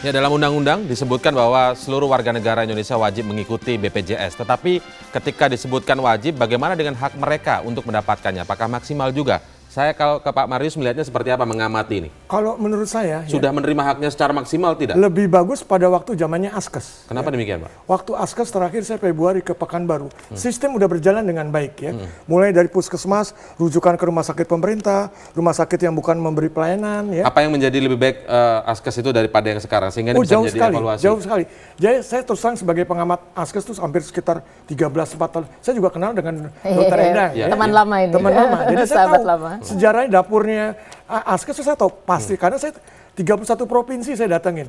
Ya, dalam undang-undang disebutkan bahwa seluruh warga negara Indonesia wajib mengikuti BPJS. Tetapi ketika disebutkan wajib, bagaimana dengan hak mereka untuk mendapatkannya? Apakah maksimal juga? Saya kalau ke Pak Marius melihatnya seperti apa mengamati ini? Kalau menurut saya Sudah menerima haknya secara maksimal tidak? lebih bagus pada waktu zamannya Askes. Kenapa demikian, Pak? Waktu Askes terakhir saya Februari ke Pekanbaru, sistem udah berjalan dengan baik ya. Mulai dari puskesmas, rujukan ke rumah sakit pemerintah, rumah sakit yang bukan memberi pelayanan ya. Apa yang menjadi lebih baik Askes itu daripada yang sekarang sehingga ini bisa menjadi evaluasi? Jauh sekali. Jadi saya terus terang sebagai pengamat Askes itu hampir sekitar 13-14 tahun. Saya juga kenal dengan Dr. Endang. Ya. Teman lama ini. Teman lama. Jadi saya Sahabat tahu lama. sejarahnya dapurnya Askes saya tahu pasti karena saya 31 provinsi saya datangin.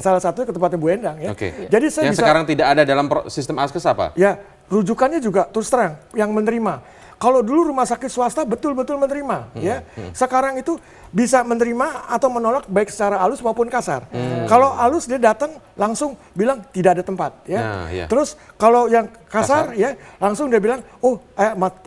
Salah satunya ke tempatnya Bu Endang ya. Oke. Jadi saya Yang bisa sekarang tidak ada dalam sistem Askes apa? ya rujukannya juga terus terang yang menerima. Kalau dulu rumah sakit swasta betul-betul menerima, ya. Sekarang itu bisa menerima atau menolak baik secara halus maupun kasar. Kalau halus dia datang langsung bilang tidak ada tempat, ya. Nah, ya. Terus kalau yang kasar ya langsung dia bilang, oh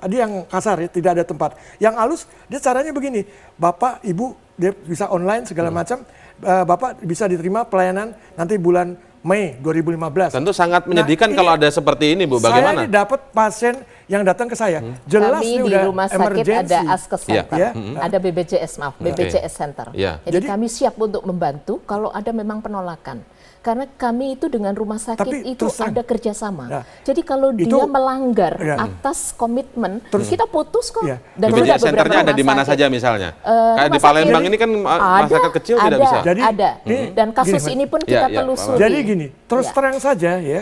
tadi yang kasar ya tidak ada tempat. Yang halus dia caranya begini, Bapak, Ibu dia bisa online segala macam, Bapak bisa diterima pelayanan nanti bulan Mei 2015. Tentu sangat menyedihkan Nah, kalau ada seperti ini, Bu. Bagaimana? Saya ini dapat pasien yang datang ke saya. Jelas Kami ini di udah rumah sakit emergency. ada Askes Center, Ya. ada BPJS BPJS Center. Ya. Jadi Jadi- kami siap untuk membantu kalau ada memang penolakan. Karena kami itu dengan rumah sakit Tapi itu terus terang, ada kerjasama. ya, Jadi kalau itu- dia melanggar ya. atas komitmen, kita putus kok. Ya. Dan BPJS sudah beberapa Centernya ada rumah di mana sakit. saja misalnya? Rumah Kayak di sakit Palembang ini kan masyarakat kecil tidak bisa. Jadi, ada. Dan kasus gini, ini pun Ya, kita ya, telusuri. Jadi gini, terus Ya. terang saja ya,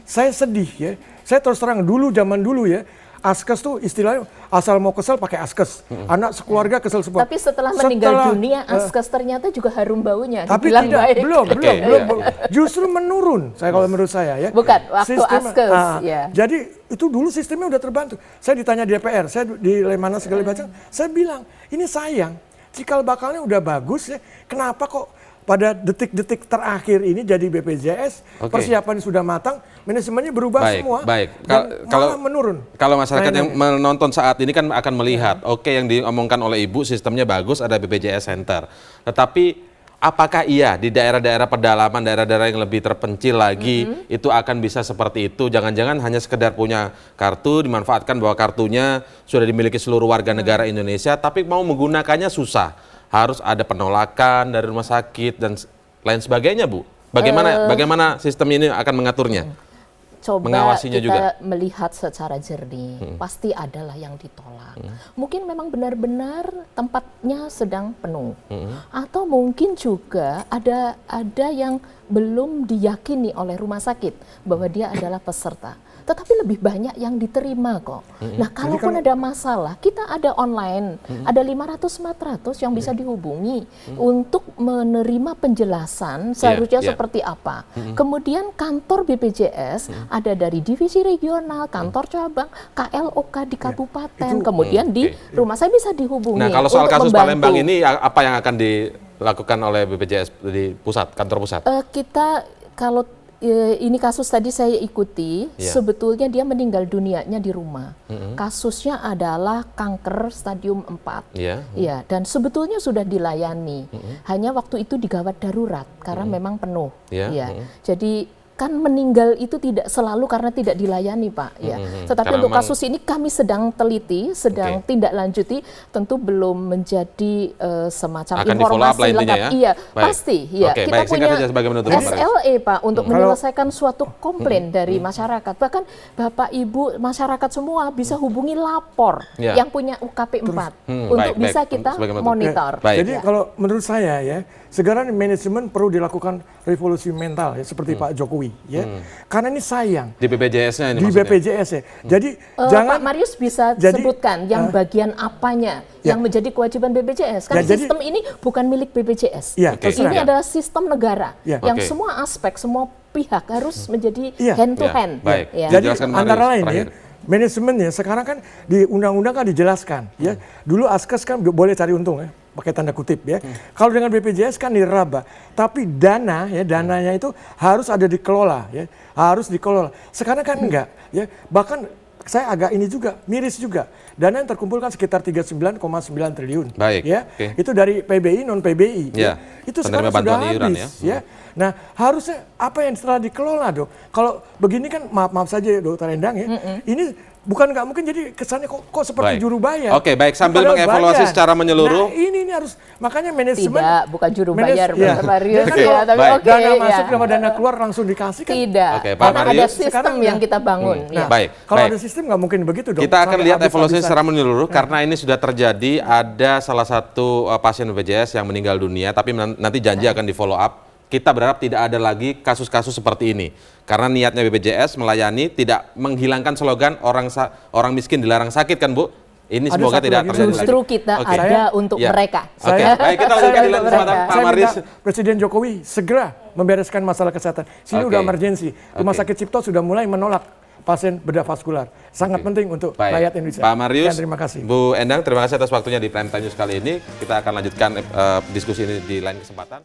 saya sedih ya. Saya terus terang zaman dulu ya, Askes tuh istilahnya asal mau kesel pakai Askes. Anak sekeluarga kesel semua. Tapi setelah meninggal dunia, Askes ternyata juga harum baunya. Tapi dibilang tidak, baik. belum. Iya. Justru menurun, saya kalau menurut saya ya. Bukan, waktu Askes, ya. Jadi itu dulu sistemnya udah terbantu. Saya ditanya DPR, saya di Lemhanas segala macam, saya bilang, ini sayang, cikal bakalnya udah bagus ya, kenapa kok pada detik-detik terakhir ini jadi BPJS, Oke. persiapan sudah matang, manajemennya berubah Baik, semua, baik. dan Kalau- malah menurun. Kalau masyarakat yang Layanannya. menonton saat ini kan akan melihat, oke yang diomongkan oleh Ibu sistemnya bagus, ada BPJS Center. Tetapi apakah iya di daerah-daerah pedalaman, daerah-daerah yang lebih terpencil lagi, itu akan bisa seperti itu? Jangan-jangan hanya sekedar punya kartu, dimanfaatkan bahwa kartunya sudah dimiliki seluruh warga negara Indonesia, tapi mau menggunakannya susah. Harus ada penolakan dari rumah sakit dan lain sebagainya, Bu. Bagaimana sistem ini akan mengaturnya? Coba Mengawasinya kita juga. melihat secara jernih, pasti adalah yang ditolak. Mungkin memang benar-benar tempatnya sedang penuh, atau mungkin juga ada yang belum diyakini oleh rumah sakit bahwa dia adalah peserta. Tetapi lebih banyak yang diterima kok. Nah, kalaupun ada masalah, kita ada online, ada 500-400 yang bisa dihubungi untuk menerima penjelasan seharusnya seperti apa. Kemudian kantor BPJS ada dari divisi regional, kantor cabang, KLOK di kabupaten, kemudian di rumah saya bisa dihubungi. Nah, kalau soal untuk kasus membantu. Palembang ini apa yang akan dilakukan oleh BPJS di pusat, kantor pusat? Kita kalau ini kasus tadi saya ikuti, sebetulnya dia meninggal dunianya di rumah. Kasusnya adalah kanker stadium 4. Ya, dan sebetulnya sudah dilayani. Hanya waktu itu digawat darurat karena memang penuh. Jadi kan meninggal itu tidak selalu karena tidak dilayani, Pak. Tetapi Karena untuk memang- kasus ini kami sedang teliti, sedang tindak lanjuti, tentu belum menjadi semacam Akan di-follow up informasi lah intinya lengkap. ya? Iya, Baik. pasti. Ya. Oke, Kita baik. Singkat punya saja sebagai penutup, Pak Marius. SLE, Pak, untuk menyelesaikan suatu komplain dari masyarakat. Bahkan Bapak, Ibu, masyarakat semua bisa hubungi lapor yang punya UKP 4 untuk baik, bisa baik. kita Sebagai penutup. monitor. Baik. Jadi kalau menurut saya ya, sekarang manajemen perlu dilakukan revolusi mental ya, seperti Pak Jokowi ya. Karena ini sayang Di BPJS-nya ini di maksudnya? BPJS ya. Jadi jangan Pak Marius bisa jadi, sebutkan yang bagian apanya yang menjadi kewajiban BPJS. Karena jadi- sistem ini bukan milik BPJS. Ya, Oke. terserah. Ini adalah sistem negara yang Oke. semua aspek, semua pihak harus menjadi Iya. hand to Ya, hand. baik. Ya. Jadi Dijelaskan Marius, antara lain terakhir. ya, manajemennya sekarang kan di undang-undang kan dijelaskan ya. Dulu Askes kan boleh cari untung ya, pakai tanda kutip ya. Kalau dengan BPJS kan diraba, tapi dananya itu harus ada dikelola ya, harus dikelola. Sekarang kan enggak ya, bahkan saya agak ini juga, miris juga. Dana yang terkumpulkan sekitar 39,9 triliun. Baik, Ya, oke. itu dari PBI, non PBI. Ya, Itu penerima sekarang sudah bantuan iuran, habis. Ya. Nah, harusnya apa yang setelah dikelola, Dok? Kalau begini kan, maaf saja, Dokter Endang ya. Ini bukan nggak mungkin jadi kesannya kok seperti Baik. juru bayar. Oke, baik. Sambil Padahal mengevaluasi bayar. secara menyeluruh. Nah, ini harus makanya manajemen. Tidak, bukan juru bayar, Iya. Dr. Marius Jangan ya, kalau tapi baik. oke. dana ya. masuk sama dana keluar langsung dikasih kan. Tidak, Oke, Pak karena ada Marius. sistem Sekarang yang kita bangun. Nah, ya. Baik, kalau baik. ada sistem nggak mungkin begitu dong. Kita akan Sampai lihat evaluasinya habis-habisan. secara menyeluruh karena ini sudah terjadi, ada salah satu pasien BPJS yang meninggal dunia, tapi nanti janji akan di follow up. Kita berharap tidak ada lagi kasus-kasus seperti ini. Karena niatnya BPJS melayani, tidak menghilangkan slogan orang miskin dilarang sakit kan, Bu? Ini Ada semoga satu tidak lagi, terjadi Justru lagi. kita Oke. ada untuk Ya. mereka. Oke, baik, kita lanjutkan di lain kesempatan. Pak Saya Marius. minta Presiden Jokowi segera membereskan masalah kesehatan. Sini Oke. udah emergensi. Rumah Oke. sakit Cipto sudah mulai menolak pasien bedah vaskular. Sangat penting untuk Baik. rakyat Indonesia. Pak Marius, Dan terima kasih. Bu Endang, terima kasih atas waktunya di Prime Time News kali ini. Kita akan lanjutkan diskusi ini di lain kesempatan.